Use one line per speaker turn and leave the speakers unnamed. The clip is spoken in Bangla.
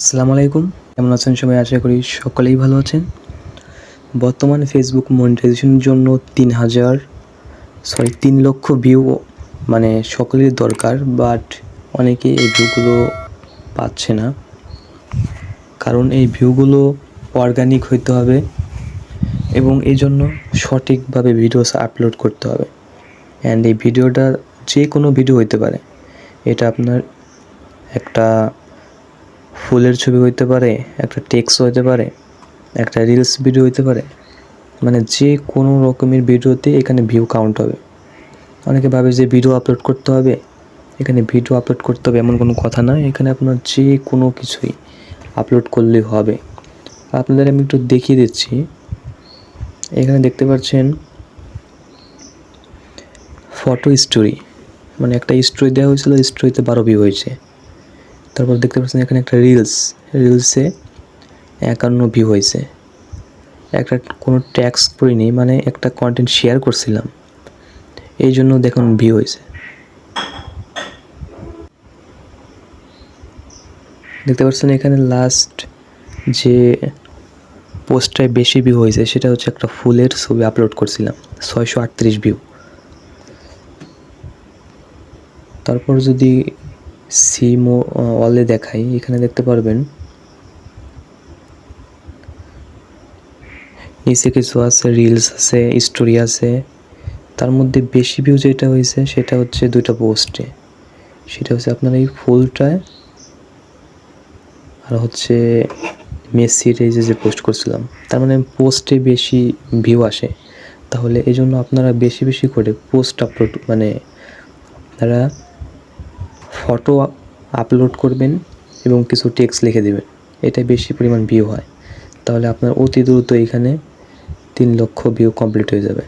আসসালামু আলাইকুম, কেমন আছেন সবাই? আশা করি সকলেই ভালো আছেন। বর্তমানে ফেসবুক মনিটাইজেশনের জন্য ৩ লক্ষ ভিউ মানে সকলেরই দরকার, বাট অনেকে এই ভিউগুলো পাচ্ছে না। কারণ এই ভিউগুলো অর্গানিক হইতে হবে এবং এই জন্য সঠিকভাবে ভিডিওস আপলোড করতে হবে। অ্যান্ড এই ভিডিওটা যে কোনো ভিডিও হইতে পারে। এটা আপনার একটা ফুলের ছবি হইতে পারে, একটা টেক্সট হইতে পারে, একটা রিলস ভিডিও হইতে পারে, মানে যে কোনো রকমের ভিডিওতে এখানে ভিউ কাউন্ট হবে। অনেকে ভাবে যে ভিডিও আপলোড করতে হবে, এখানে ভিডিও আপলোড করতে হবে এমন কোনো কথা না। এখানে আপনার যে কোনো কিছুই আপলোড করলেই হবে। আপনাদের আমি একটু দেখিয়ে দিচ্ছি। এখানে দেখতে পাচ্ছেন ফটো স্টোরি, মানে একটা স্টোরি দেওয়া হয়েছিল, স্টোরিতে 12 ভিউ হয়েছে। তারপর দেখতে পাচ্ছেন এখানে একটা রিলসে 51 ভিউ হয়েছে। একটা কোনো ট্যাক্স করিনি, মানে একটা কন্টেন্ট শেয়ার করছিলাম, এই জন্য দেখুন ভিউ হয়েছে। দেখতে পাচ্ছেন এখানে লাস্ট যে পোস্টটায় বেশি ভিউ হয়েছে সেটা হচ্ছে একটা ফুলের ছবি আপলোড করছিলাম, 638 ভিউ। তারপর যদি অলে দেখাই, এখানে দেখতে পারবেন নিচে কিছু আছে, রিলস আছে, স্টোরি আছে। তার মধ্যে বেশি ভিউ যেটা হয়েছে সেটা হচ্ছে 2টা পোস্টে। সেটা হচ্ছে আপনার এই ফুলটায় আর হচ্ছে মেসির এই যে পোস্ট করছিলাম। তার মানে পোস্টে বেশি ভিউ আসে। তাহলে এই জন্য আপনারা বেশি বেশি করে পোস্ট আপলোড, মানে আপনারা ফটো আপলোড করবেন এবং কিছু টেক্সট লিখে দেবেন, এটা বেশি পরিমাণ ভিউ হয়। তাহলে আপনার অতি দ্রুত এখানে 3 লক্ষ ভিউ কমপ্লিট হয়ে যাবে।